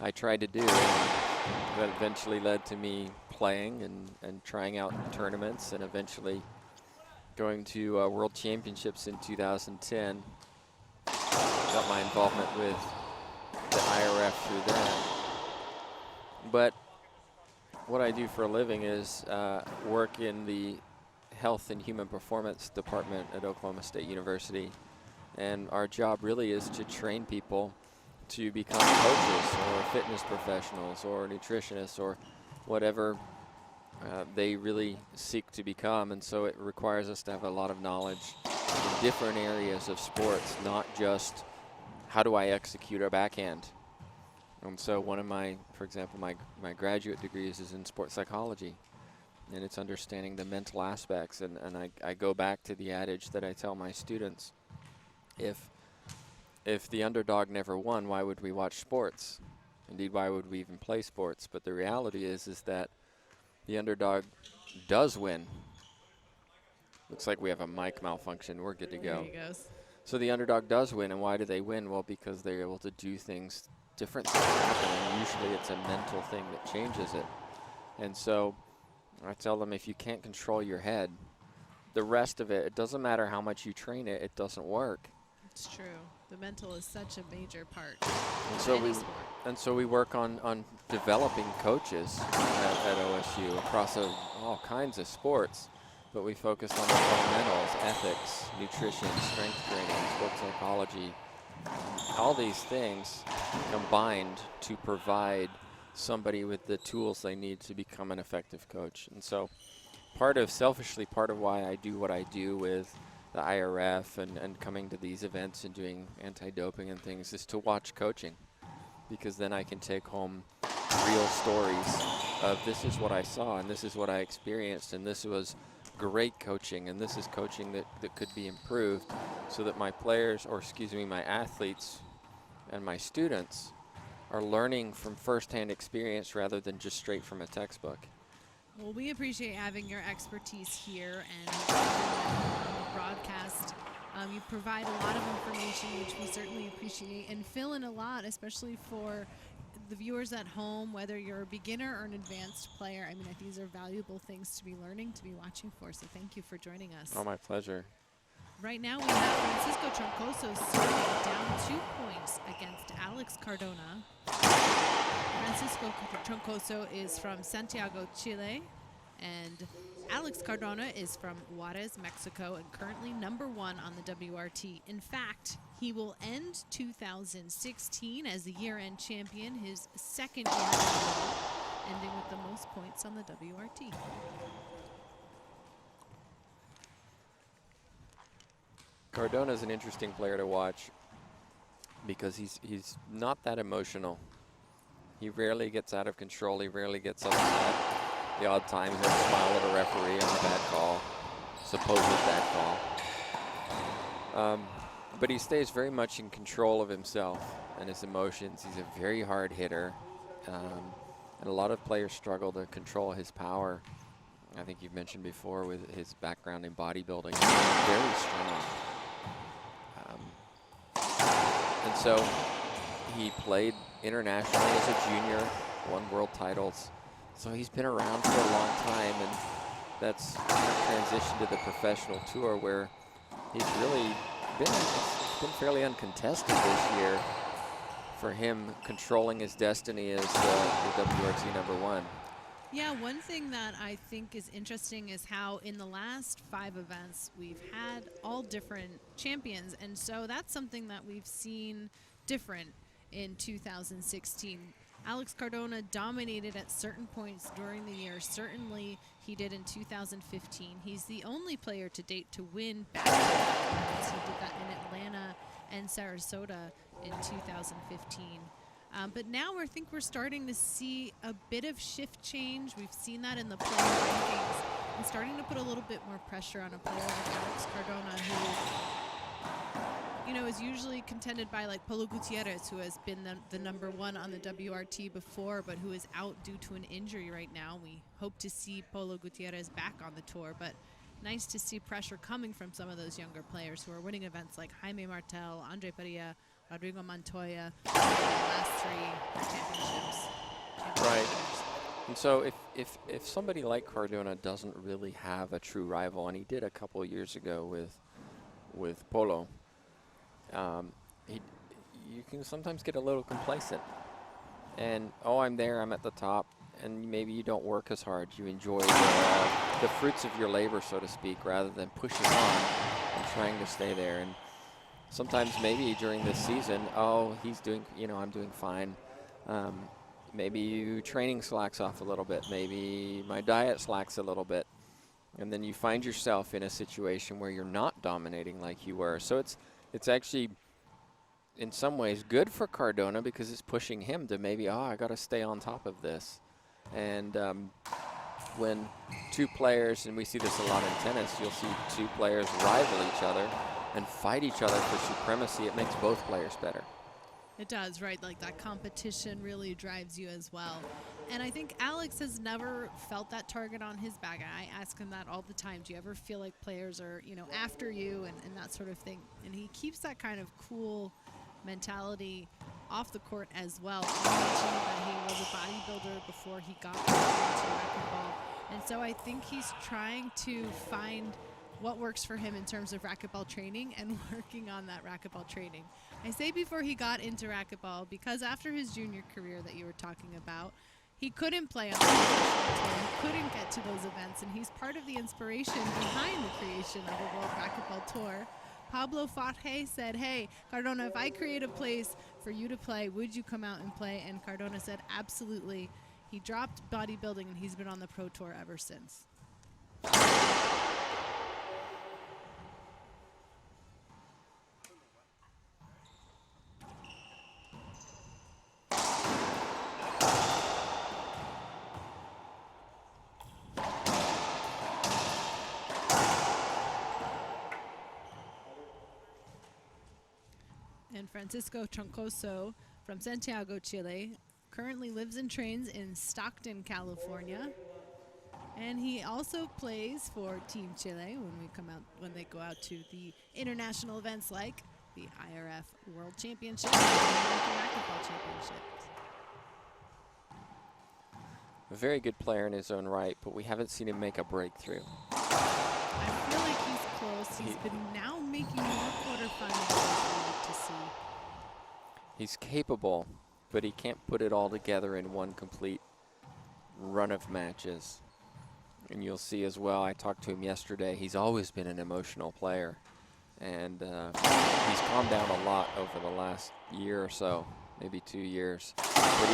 I tried to do. That eventually led to me playing and trying out tournaments, and eventually going to World Championships in 2010. Got my involvement with the IRF through that. But what I do for a living is work in the Health and Human Performance Department at Oklahoma State University. And our job really is to train people to become coaches or fitness professionals or nutritionists or whatever they really seek to become. And so it requires us to have a lot of knowledge in different areas of sports, not just how do I execute a backhand. And so one of my, for example, my graduate degrees is in sports psychology, and it's understanding the mental aspects. And I go back to the adage that I tell my students, if the underdog never won, why would we watch sports? Indeed, why would we even play sports? But the reality is that the underdog does win. Looks like we have a mic malfunction. We're good to go. There he goes. So the underdog does win, and why do they win? Well, because they're able to do things, different things happen, and usually it's a mental thing that changes it. And so I tell them, if you can't control your head, the rest of it, it doesn't matter how much you train it, it doesn't work. It's true. The mental is such a major part And of so any sport. we work on developing coaches at OSU across all kinds of sports, but we focus on the fundamentals, ethics, nutrition, strength training, sports psychology, all these things combined to provide somebody with the tools they need to become an effective coach. And so selfishly, part of why I do what I do with the IRF and coming to these events and doing anti-doping and things is to watch coaching, because then I can take home real stories of this is what I saw and this is what I experienced and this was great coaching and this is coaching that could be improved, so that my players, or excuse me, my athletes and my students are learning from firsthand experience rather than just straight from a textbook. Well, we appreciate having your expertise here and on the broadcast. You provide a lot of information, which we certainly appreciate, and fill in a lot, especially for the viewers at home, whether you're a beginner or an advanced player. I mean, I think these are valuable things to be learning, to be watching for, so thank you for joining us. Oh, my pleasure. Right now we have Francisco Troncoso serving down 2 points against Alex Cardona. Francisco Troncoso is from Santiago, Chile, and Alex Cardona is from Juarez, Mexico, and currently #1 on the WRT. In fact, he will end 2016 as the year-end champion, his second year in a row, ending with the most points on the WRT. Cardona is an interesting player to watch because he's not that emotional. He rarely gets out of control. He rarely gets upset. The odd times he'll smile at a referee on a bad call, supposed bad call. But he stays very much in control of himself and his emotions. He's a very hard hitter. And a lot of players struggle to control his power. I think you've mentioned before with his background in bodybuilding. He's very strong. And so he played internationally as a junior, won world titles. So he's been around for a long time, and that's transitioned to the professional tour where he's really been fairly uncontested this year for him, controlling his destiny as the WRT #1. Yeah, one thing that I think is interesting is how in the last 5 events we've had all different champions, and so that's something that we've seen different in 2016. Alex Cardona dominated at certain points during the year. Certainly he did in 2015. He's the only player to date to win back-to-back events. He did that in Atlanta and Sarasota in 2015. But now I think we're starting to see a bit of shift change. We've seen that in the player rankings, and starting to put a little bit more pressure on a player like Alex Cardona, who, you know, is usually contended by like Polo Gutierrez, who has been the #1 on the WRT before, but who is out due to an injury right now. We hope to see Polo Gutierrez back on the tour, but nice to see pressure coming from some of those younger players who are winning events like Jaime Martel, Andre Perea, Rodrigo Montoya, the last 3 championships. Right. And so if somebody like Cardona doesn't really have a true rival, and he did a couple of years ago with Polo, he you can sometimes get a little complacent. And oh, I'm there, I'm at the top, and maybe you don't work as hard. You enjoy the fruits of your labor, so to speak, rather than pushing on and trying to stay there. And sometimes maybe during this season, oh, he's doing, I'm doing fine. Maybe you training slacks off a little bit. Maybe my diet slacks a little bit. And then you find yourself in a situation where you're not dominating like you were. So it's actually, in some ways, good for Cardona because it's pushing him to maybe, I got to stay on top of this. And when 2 players, and we see this a lot in tennis, you'll see 2 players rival each other and fight each other for supremacy. It makes both players better. It does, right? Like that competition really drives you as well. And I think Alex has never felt that target on his back. I ask him that all the time. Do you ever feel like players are, after you and that sort of thing? And he keeps that kind of cool mentality off the court as well. I mentioned that he was a bodybuilder before he got into racquetball. And so I think he's trying to find what works for him in terms of racquetball training and working on that racquetball training. I say before he got into racquetball because after his junior career that you were talking about, he couldn't play on the professional tour. He couldn't get to those events, and he's part of the inspiration behind the creation of the World Racquetball Tour. Pablo Fatje said, hey, Cardona, if I create a place for you to play, would you come out and play? And Cardona said, absolutely. He dropped bodybuilding, and he's been on the Pro Tour ever since. And Francisco Troncoso from Santiago, Chile, currently lives and trains in Stockton, California. And he also plays for Team Chile when they go out to the international events like the IRF World Championship and the American Racquetball Championship. A very good player in his own right, but we haven't seen him make a breakthrough. I feel like he's close. He's been now making more quarterfinals than I'd like to see. He's capable, but he can't put it all together in one complete run of matches. And you'll see as well, I talked to him yesterday, he's always been an emotional player. And he's calmed down a lot over the last year or so, maybe 2 years. But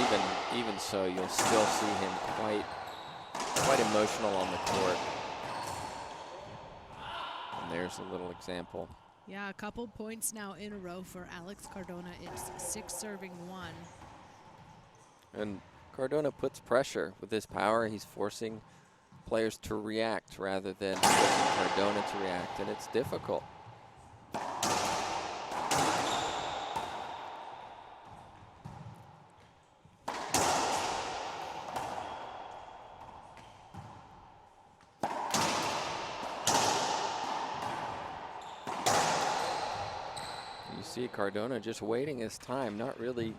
even so, you'll still see him quite emotional on the court. And there's a little example. Yeah, a couple points now in a row for Alex Cardona. It's 6-1. And Cardona puts pressure with his power. He's forcing players to react rather than forcing Cardona to react, and it's difficult. See Cardona just waiting his time, not really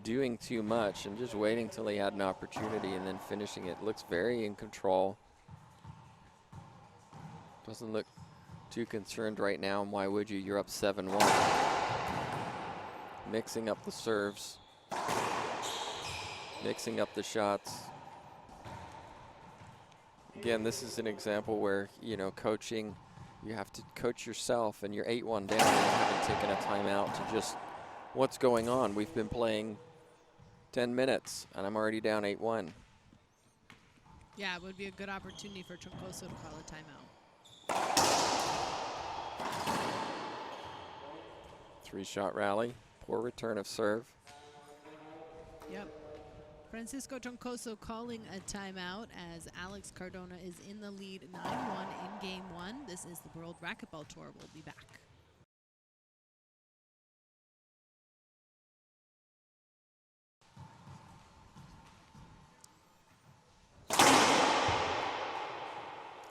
doing too much, and just waiting till he had an opportunity and then finishing it. Looks very in control. Doesn't look too concerned right now, and why would you? You're up 7-1. Mixing up the serves, mixing up the shots. Again, this is an example where, coaching, you have to coach yourself, and you're 8-1 down and you haven't taken a timeout to just, what's going on? We've been playing 10 minutes, and I'm already down 8-1. Yeah, it would be a good opportunity for Troncoso to call a timeout. 3-shot rally, poor return of serve. Yep. Francisco Troncoso calling a timeout as Alex Cardona is in the lead 9-1 in game 1. This is the World Racquetball Tour. We'll be back.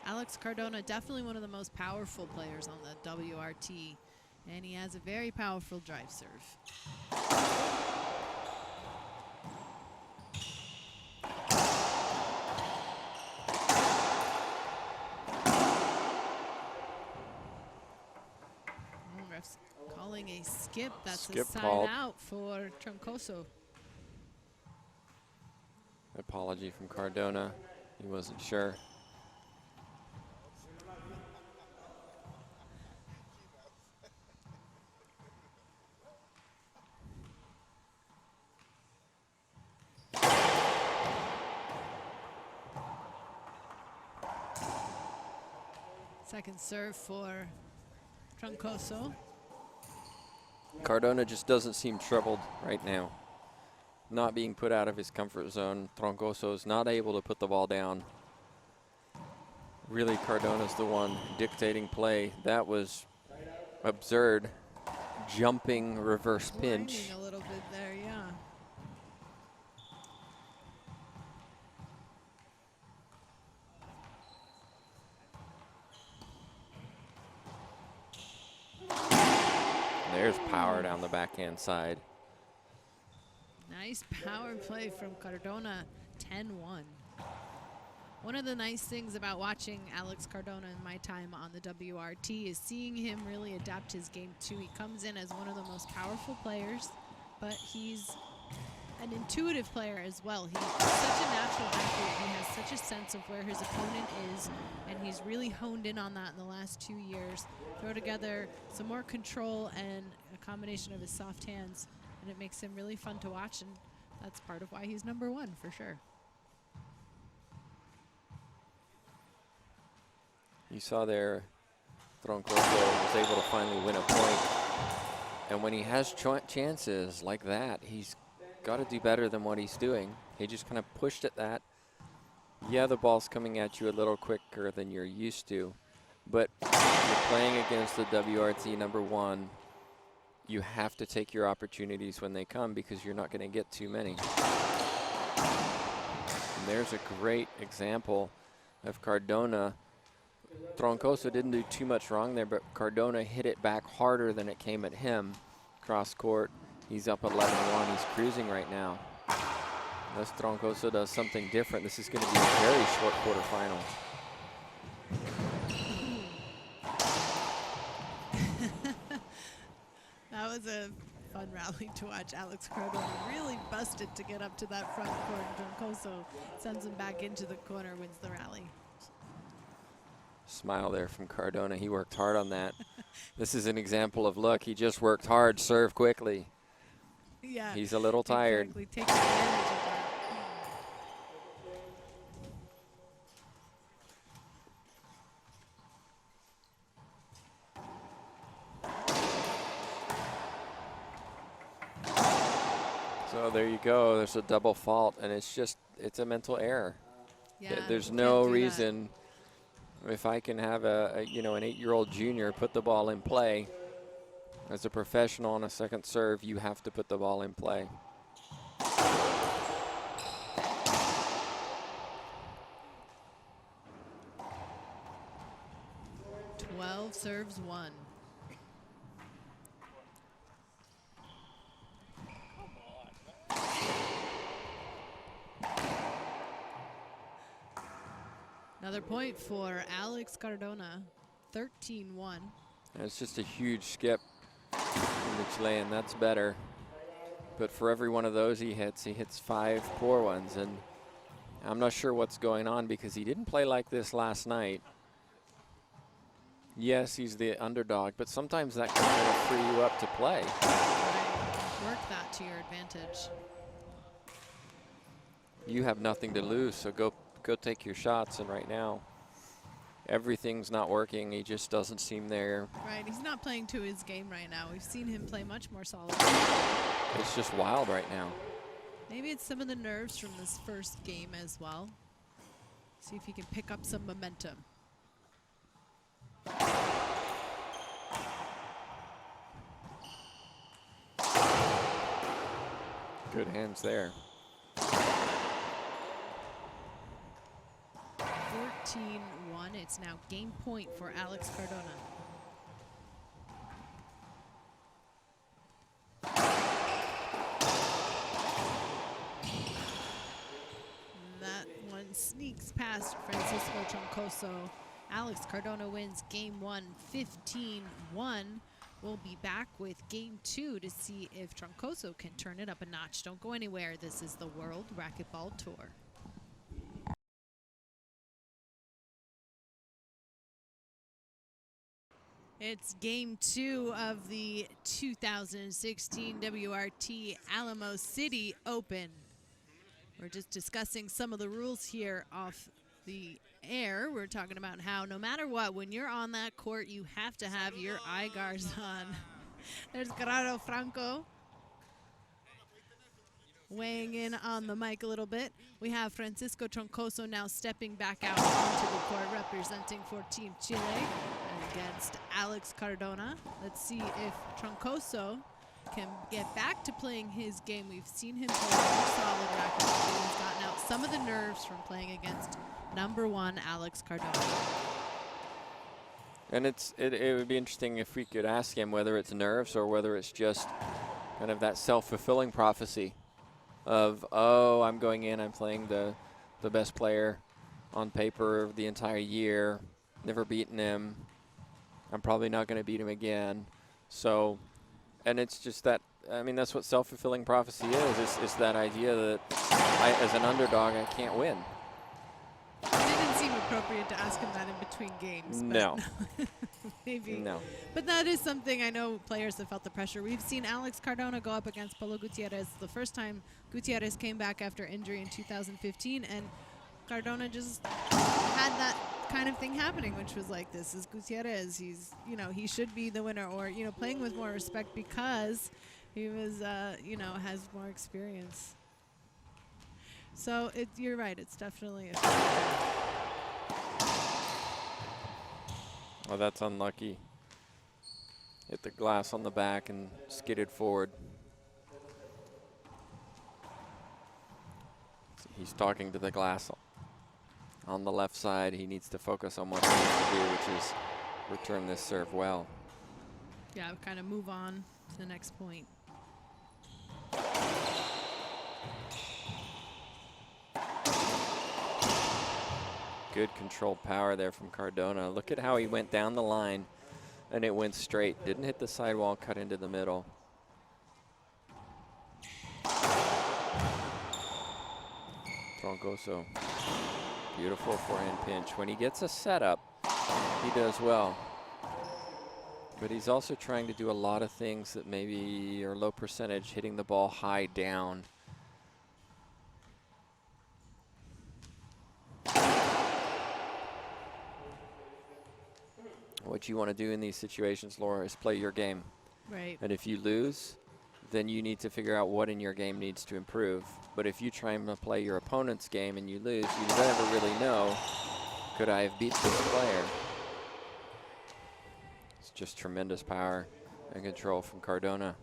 Alex Cardona, definitely one of the most powerful players on the WRT. And he has a very powerful drive serve. Ref's calling a skip. That's Skip a side called. out for Troncoso. Apology from Cardona. He wasn't sure. Second serve for Troncoso. Cardona just doesn't seem troubled right now. Not being put out of his comfort zone. Troncoso is not able to put the ball down. Really, Cardona's the one dictating play. That was absurd. Jumping reverse pinch. Lining a little bit there, yeah. There's power down the backhand side. Nice power play from Cardona, 10-1. One of the nice things about watching Alex Cardona in my time on the WRT is seeing him really adapt his game too. He comes in as one of the most powerful players, but he's an intuitive player as well. He's such a natural athlete. He has such a sense of where his opponent is, and he's really honed in on that in the last 2 years. Throw together some more control and a combination of his soft hands, and it makes him really fun to watch, and that's part of why he's #1 for sure. You saw there, Troncoso was able to finally win a point. And when he has chances like that, he's got to do better than what he's doing. He just kind of pushed at that. Yeah, the ball's coming at you a little quicker than you're used to. But you're playing against the WRT #1. You have to take your opportunities when they come because you're not going to get too many. And there's a great example of Cardona. Troncoso didn't do too much wrong there, but Cardona hit it back harder than it came at him. Cross court, he's up 11-1. He's cruising right now. Unless Troncoso does something different, this is going to be a very short quarterfinal. That was a fun rally to watch. Alex Cardona really busted to get up to that front court. Troncoso sends him back into the corner, wins the rally. Smile there from Cardona. He worked hard on that. This is an example of, look, he just worked hard, serve quickly. Yeah. He's a little tired. Exactly. Take advantage of that. So there you go. There's a double fault, and it's a mental error. Yeah, There's you no can't do reason. If I can have an 8-year-old junior put the ball in play, as a professional on a second serve, you have to put the ball in play. that. 12 serves, 1. Another point for Alex Cardona, 13-1. It's just a huge skip from the Chilean. That's better. But for every one of those he hits 5 poor ones. And I'm not sure what's going on because he didn't play like this last night. Yes, he's the underdog, but sometimes that can kind of free you up to play. Right. Work that to your advantage. You have nothing to lose, so go take your shots. And right now, everything's not working. He just doesn't seem there. Right, he's not playing to his game right now. We've seen him play much more solid. It's just wild right now. Maybe it's some of the nerves from this first game as well. See if he can pick up some momentum. Good hands there. 14-1. It's now game point for Alex Cardona. past Francisco Troncoso. Alex Cardona wins game 1, 15-1. We'll be back with game 2 to see if Troncoso can turn it up a notch. Don't go anywhere. This is the World Racquetball Tour. It's game 2 of the 2016 WRT Alamo City Open. We're just discussing some of the rules here off the air. We're talking about how no matter what, when you're on that court, you have to have your eye guards on. There's Gerardo Franco weighing in on the mic a little bit. We have Francisco Troncoso now stepping back out onto the court, representing for Team Chile against Alex Cardona. Let's see if Troncoso can get back to playing his game. We've seen him play very solid racquetball. He's gotten out some of the nerves from playing against #1 Alex Cardona. And it would be interesting if we could ask him whether it's nerves or whether it's just kind of that self-fulfilling prophecy of, oh, I'm going in, I'm playing the best player on paper the entire year, never beaten him, I'm probably not going to beat him again. So, and it's just that, I mean, that's what self-fulfilling prophecy is that idea that as an underdog, I can't win. It didn't seem appropriate to ask him that in between games. No. Maybe. No. But that is something I know players have felt the pressure. We've seen Alex Cardona go up against Paulo Gutierrez the first time Gutierrez came back after injury in 2015, and Cardona just had that kind of thing happening, which was like, this is Gutierrez. He's, you know, he should be the winner, or, you know, playing with more respect because he was, you know, has more experience. So you're right. It's definitely a Well, that's unlucky. Hit the glass on the back and skidded forward. So he's talking to the glass on the left side. He needs to focus on what he needs to do, which is return this serve well. Yeah, kind of move on to the next point. Good controlled power there from Cardona. Look at how he went down the line and it went straight. Didn't hit the sidewall, cut into the middle. Troncoso, beautiful forehand pinch. When he gets a setup, he does well. But he's also trying to do a lot of things that maybe are low percentage, hitting the ball high down. What you want to do in these situations, Laura, is play your game. Right. And if you lose, then you need to figure out what in your game needs to improve. But if you try and play your opponent's game and you lose, you never really know, could I have beat this player? It's just tremendous power and control from Cardona.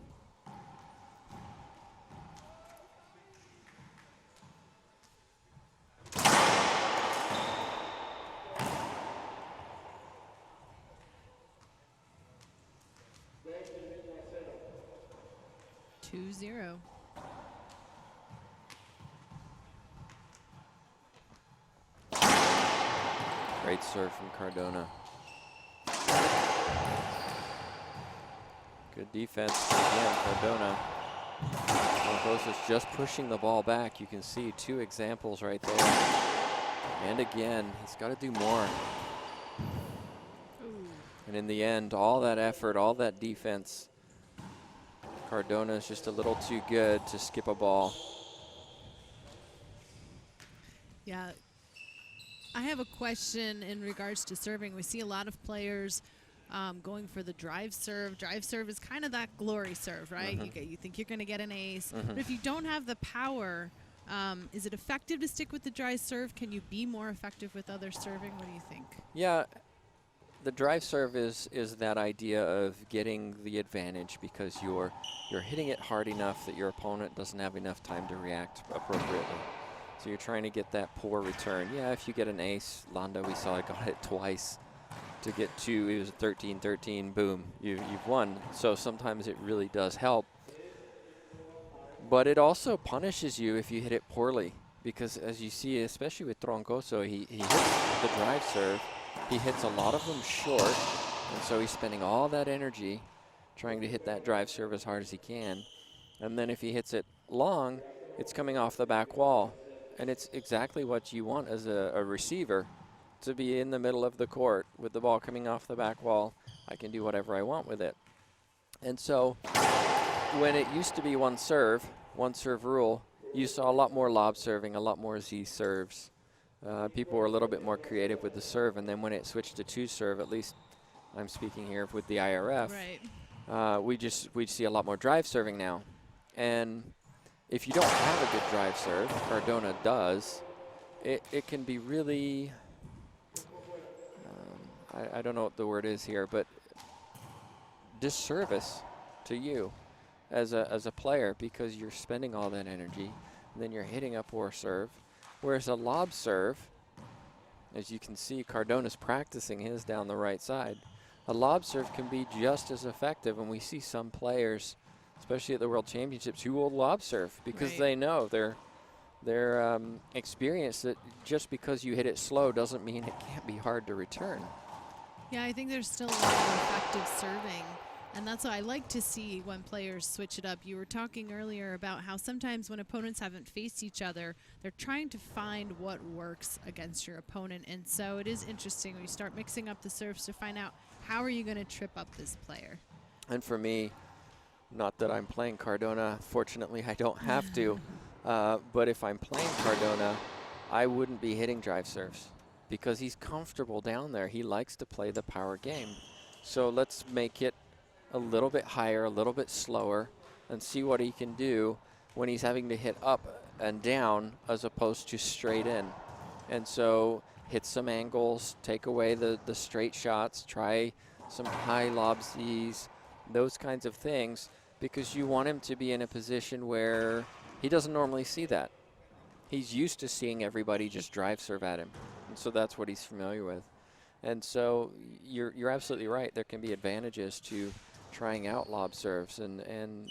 Zero. Great serve from Cardona. Good defense again, Cardona. Troncoso's just pushing the ball back. You can see 2 examples right there. And again, he's got to do more. Ooh. And in the end, all that effort, all that defense, Cardona is just a little too good to skip a ball. Yeah. I have a question in regards to serving. We see a lot of players going for the drive serve. Drive serve is kind of that glory serve, right? You think you're going to get an ace. But if you don't have the power, is it effective to stick with the drive serve? Can you be more effective with other serving? What do you think? Yeah. The drive serve is that idea of getting the advantage because you're hitting it hard enough that your opponent doesn't have enough time to react appropriately. So you're trying to get that poor return. Yeah, if you get an ace, Landa, we saw it, got it twice to get 2. It was 13-13, boom, you've won. So sometimes it really does help. But it also punishes you if you hit it poorly. because as you see, especially with Troncoso, he hits the drive serve. He hits a lot of them short, and so he's spending all that energy trying to hit that drive serve as hard as he can. And then if he hits it long, it's coming off the back wall. And it's exactly what you want as a receiver, to be in the middle of the court with the ball coming off the back wall. I can do whatever I want with it. And so when it used to be one serve rule, you saw a lot more lob serving, a lot more Z serves. People were a little bit more creative with the serve. And then when it switched to two serve, at least I'm speaking here with the IRF, right. we'd see a lot more drive serving now. And if you don't have a good drive serve, Cardona does, it can be really, I don't know what the word is here, but disservice to you as a player, because you're spending all that energy and then you're hitting a poor serve. Whereas a lob serve, as you can see, Cardona's practicing his down the right side. A lob serve can be just as effective, and we see some players, especially at the World Championships, who will lob serve because Right. they know they're experienced that just because you hit it slow doesn't mean it can't be hard to return. Yeah, I think there's still a lot of effective serving. And that's what I like to see when players switch it up. You were talking earlier about how sometimes when opponents haven't faced each other, they're trying to find what works against your opponent. And so it is interesting when you start mixing up the serves to find out how are you going to trip up this player. And for me, not that I'm playing Cardona, fortunately I don't have to, but if I'm playing Cardona, I wouldn't be hitting drive serves because he's comfortable down there. He likes to play the power game. So let's make it a little bit higher, a little bit slower, and see what he can do when he's having to hit up and down as opposed to straight in. And so hit some angles, take away the straight shots, try some high lob Zs, those kinds of things, because you want him to be in a position where he doesn't normally see that. He's used to seeing everybody just drive serve at him, and so that's what he's familiar with. And so you're absolutely right. There can be advantages to trying out lob serves and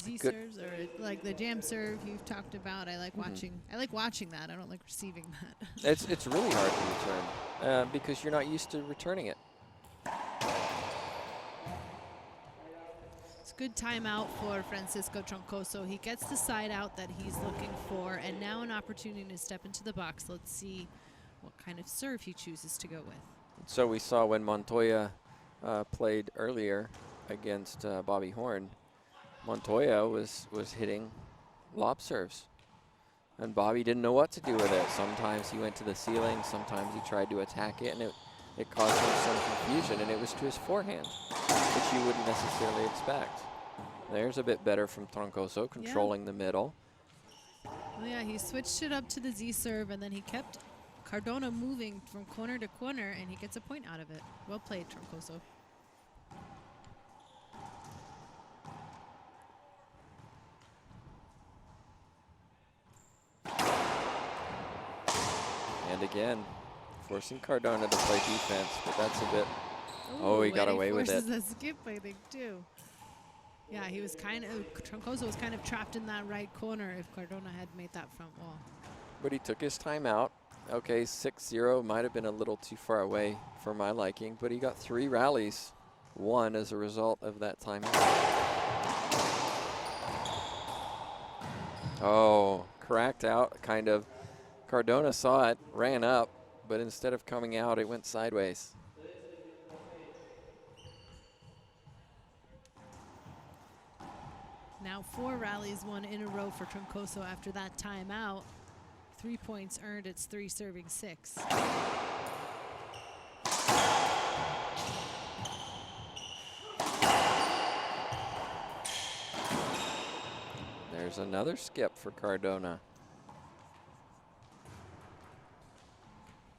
Z serves, or like the jam serve you've talked about. I like watching. I like watching that. I don't like receiving that. It's really hard to return because you're not used to returning it. It's a good timeout for Francisco Troncoso. He gets the side out that he's looking for, and now an opportunity to step into the box. Let's see what kind of serve he chooses to go with. So we saw when Montoya played earlier against Bobby Horn, Montoya was hitting lob serves, and Bobby didn't know what to do with it. Sometimes he went to the ceiling, sometimes he tried to attack it, and it caused him some confusion, and it was to his forehand, which you wouldn't necessarily expect. There's a bit better from Troncoso, controlling the middle. Well, yeah, he switched it up to the Z serve, and then he kept Cardona moving from corner to corner, and he gets a point out of it. Well played, Troncoso. And again, forcing Cardona to play defense, but that's a bit. Ooh, He got away with it. Forces a skip, I think, too. Yeah, he was Troncoso was kind of trapped in that right corner if Cardona had made that front wall. But he took his time out. Okay, 6-0 might have been a little too far away for my liking, but he got 3 rallies, 1 as a result of that timeout. Oh, cracked out, kind of. Cardona saw it, ran up, but instead of coming out, it went sideways. Now 4 rallies, 1 in a row for Troncoso after that timeout. 3 points earned, it's 3 serving 6. There's another skip for Cardona.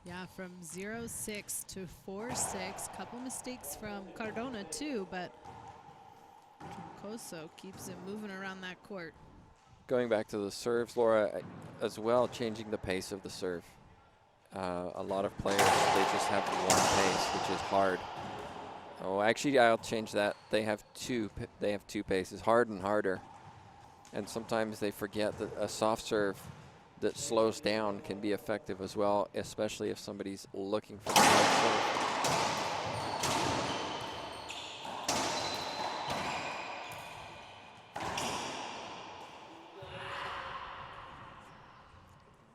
Yeah, from 0-6 to 4-6. Couple mistakes from Cardona too, but Troncoso keeps it moving around that court. Going back to the serves, Laura, as well, changing the pace of the serve. A lot of players, they just have one pace, which is hard. Oh, actually, I'll change that. They have two paces, hard and harder. And sometimes they forget that a soft serve that slows down can be effective as well, especially if somebody's looking for the hard serve.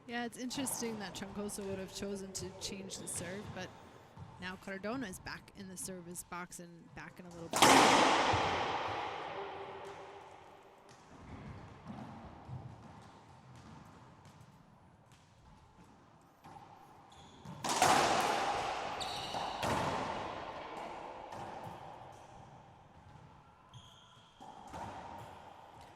Yeah, it's interesting that Troncoso would have chosen to change the serve, but now Cardona is back in the service box and back in a little bit.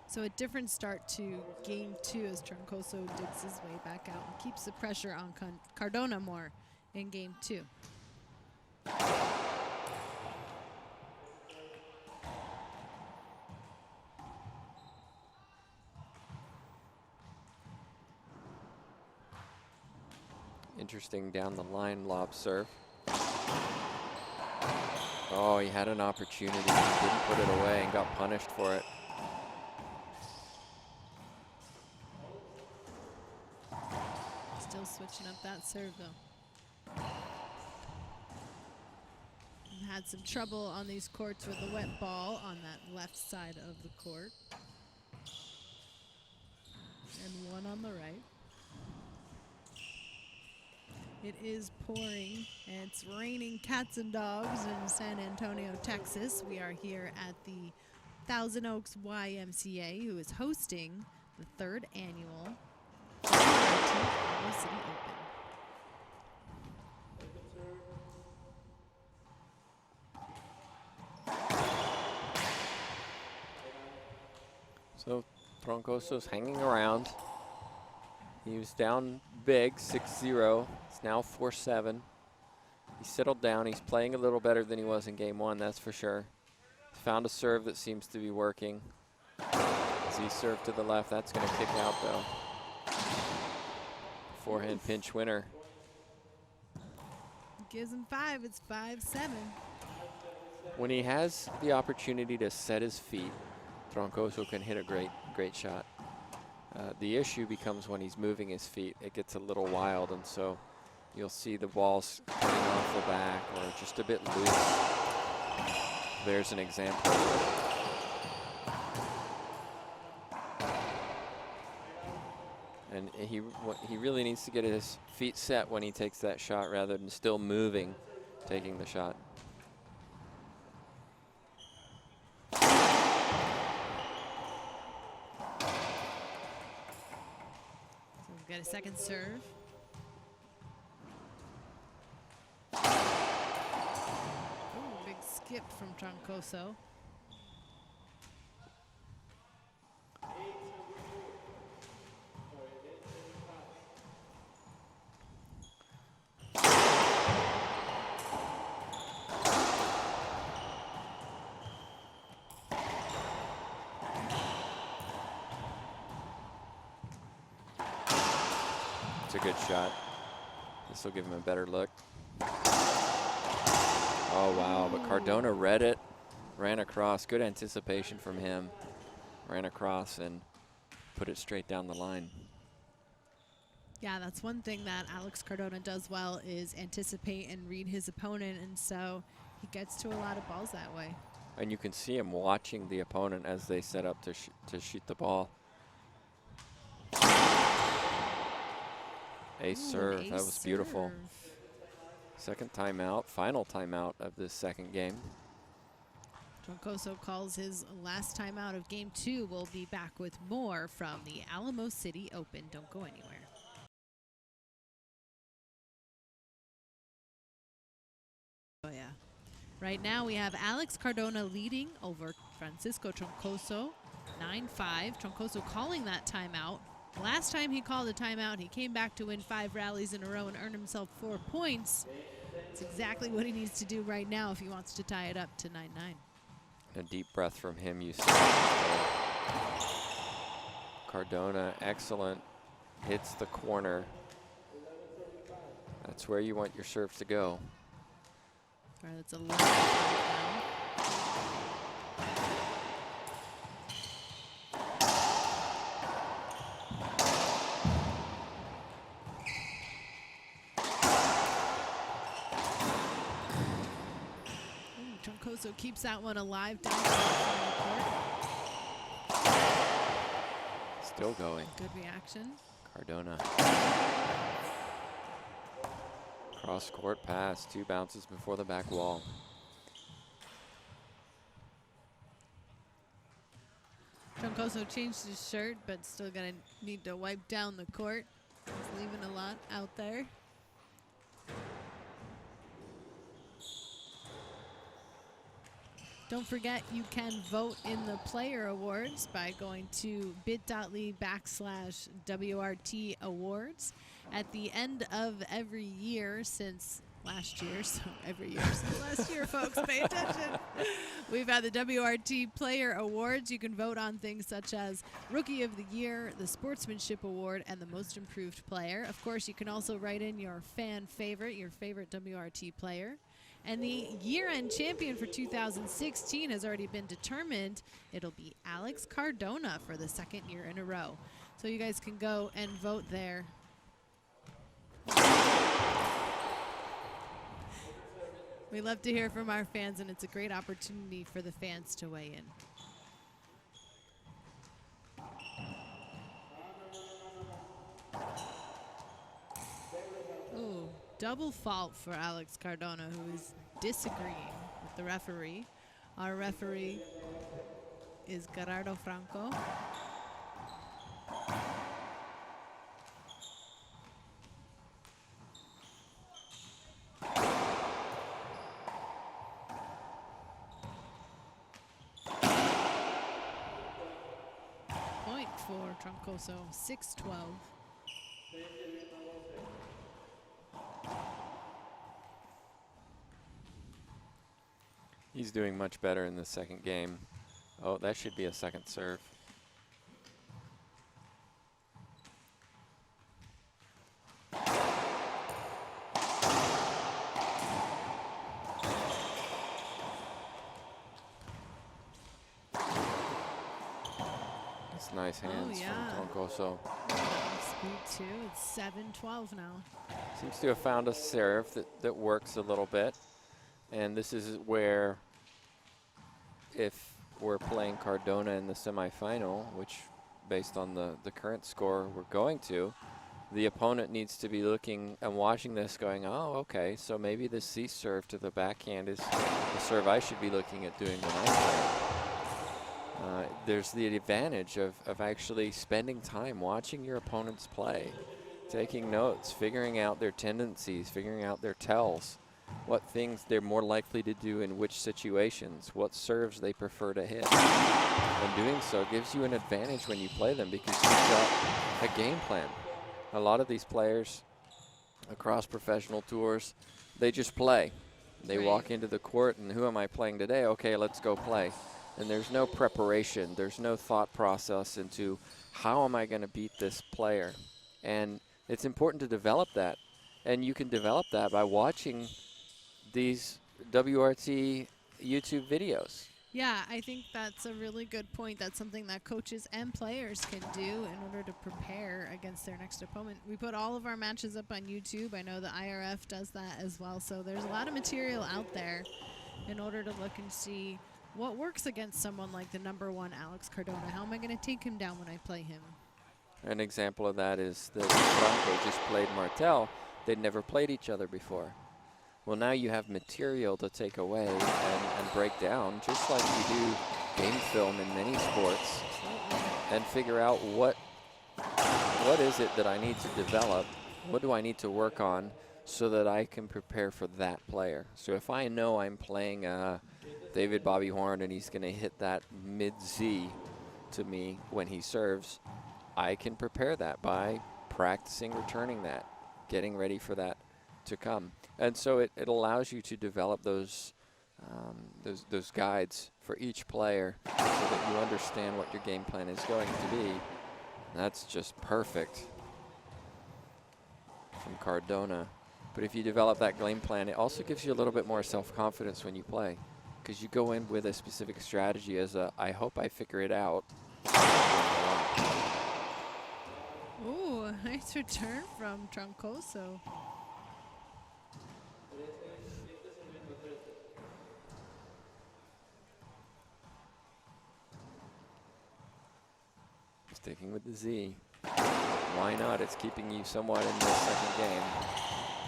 So a different start to game 2 as Troncoso digs his way back out and keeps the pressure on Cardona more in game 2. Interesting down the line lob serve. Oh, he had an opportunity, didn't put it away and got punished for it. Still switching up that serve though. And had some trouble on these courts with the wet ball on that left side of the court. And one on the right. It is pouring and it's raining cats and dogs in San Antonio, Texas. We are here at the Thousand Oaks YMCA, who is hosting the 3rd annual Alamo City Open. So Troncoso's hanging around. He was down big, 6-0. It's now 4-7. He settled down. He's playing a little better than he was in game 1, that's for sure. Found a serve that seems to be working. Z serve to the left. That's going to kick out, though. Forehand pinch winner. Gives him 5. It's 5-7. When he has the opportunity to set his feet, Troncoso can hit a great shot. The issue becomes when he's moving his feet. It gets a little wild, and so you'll see the balls coming off the back or just a bit loose. There's an example. And he really needs to get his feet set when he takes that shot rather than still moving, taking the shot. Got a second serve. Ooh, big skip from Troncoso. A good shot. This will give him a better look. Oh, wow. But Cardona read it, ran across. Good anticipation from him. Ran across and put it straight down the line. Yeah, that's one thing that Alex Cardona does well is anticipate and read his opponent, and so he gets to a lot of balls that way. And you can see him watching the opponent as they set up to shoot the ball. Ace serve, that was beautiful. Second timeout, final timeout of this second game. Troncoso calls his last timeout of game 2. We'll be back with more from the Alamo City Open. Don't go anywhere. Oh yeah. Right now we have Alex Cardona leading over Francisco Troncoso, 9-5. Troncoso calling that timeout. Last time he called a timeout, he came back to win 5 rallies in a row and earn himself 4 points. It's exactly what he needs to do right now if he wants to tie it up to 9-9. A deep breath from him, you see. Cardona, excellent. Hits the corner. That's where you want your serves to go. All right, that's a long now. Troncoso keeps that one alive down the court. Still going. Good reaction. Cardona. Cross court pass, 2 bounces before the back wall. Troncoso changed his shirt, but still gonna need to wipe down the court. He's leaving a lot out there. Don't forget, you can vote in the player awards by going to bit.ly/WRT awards. At the end of every year since last year, so every year since last year, folks, pay attention. We've had the WRT Player Awards. You can vote on things such as Rookie of the Year, the Sportsmanship Award, and the Most Improved Player. Of course, you can also write in your fan favorite, your favorite WRT player. And the year-end champion for 2016 has already been determined. It'll be Alex Cardona for the 2nd year in a row. So you guys can go and vote there. We love to hear from our fans, and it's a great opportunity for the fans to weigh in. Ooh, double fault for Alex Cardona, who is disagreeing with the referee. Our referee is Gerardo Franco. Point for Troncoso, 6-12. He's doing much better in the 2nd game. Oh, that should be a 2nd serve. It's nice hands from Troncoso. Speed too. It's 7-12 now. Seems to have found a serve that works a little bit. And this is where, if we're playing Cardona in the semifinal, which based on the current score we're going to, the opponent needs to be looking and watching this going, oh, okay, so maybe the C serve to the backhand is the serve I should be looking at doing when I play. There's the advantage of actually spending time watching your opponents play, taking notes, figuring out their tendencies, figuring out their tells, what things they're more likely to do in which situations, what serves they prefer to hit. And doing so gives you an advantage when you play them because you've got a game plan. A lot of these players across professional tours, they just play. They walk into the court and who am I playing today? Okay, let's go play. And there's no preparation. There's no thought process into how am I going to beat this player. And it's important to develop that. And you can develop that by watching these WRT YouTube videos. Yeah, I think that's a really good point. That's something that coaches and players can do in order to prepare against their next opponent. We put all of our matches up on YouTube. I know the IRF does that as well. So there's a lot of material out there in order to look and see what works against someone like the #1 Alex Cardona. How am I going to take him down when I play him? An example of that is that Franco just played Martel. They'd never played each other before. Well, now you have material to take away and break down, just like you do game film in many sports, and figure out what is it that I need to develop, what do I need to work on so that I can prepare for that player. So if I know I'm playing David Bobby Horn and he's going to hit that mid-Z to me when he serves, I can prepare that by practicing returning that, getting ready for that to come. And so it allows you to develop those guides for each player so that you understand what your game plan is going to be. And that's just perfect from Cardona. But if you develop that game plan, it also gives you a little bit more self-confidence when you play, because you go in with a specific strategy as I hope I figure it out. Ooh, nice return from Troncoso. Sticking with the Z. Why not? It's keeping you somewhat in the second game.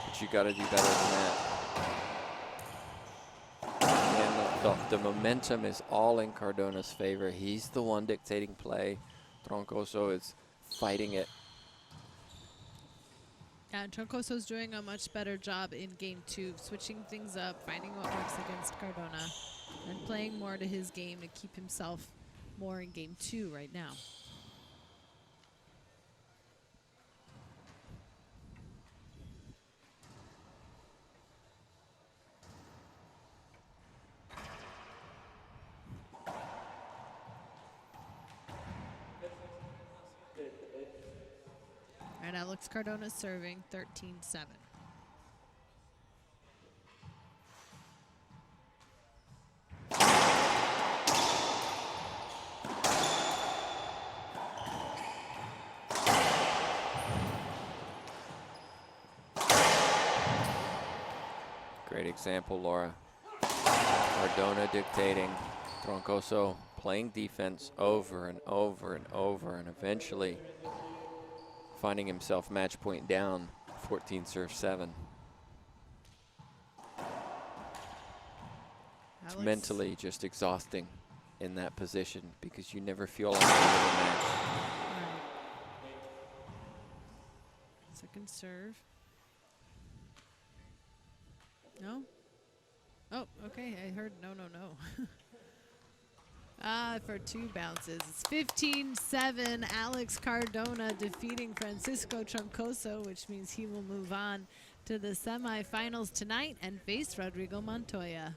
But you got to do better than that. And the momentum is all in Cardona's favor. He's the one dictating play. Troncoso is fighting it. Yeah, and Troncoso's doing a much better job in game 2, switching things up, finding what works against Cardona, and playing more to his game to keep himself more in game 2 right now. And Alex Cardona serving 13-7. Great example, Laura. Cardona dictating. Troncoso playing defense over and over and over, and eventually finding himself match point down, 14-7. It's mentally just exhausting in that position because you never feel like you're in a match. Right. Second serve. No? Oh, okay. I heard no. For 2 bounces. It's 15-7. Alex Cardona defeating Francisco Troncoso, which means he will move on to the semifinals tonight and face Rodrigo Montoya.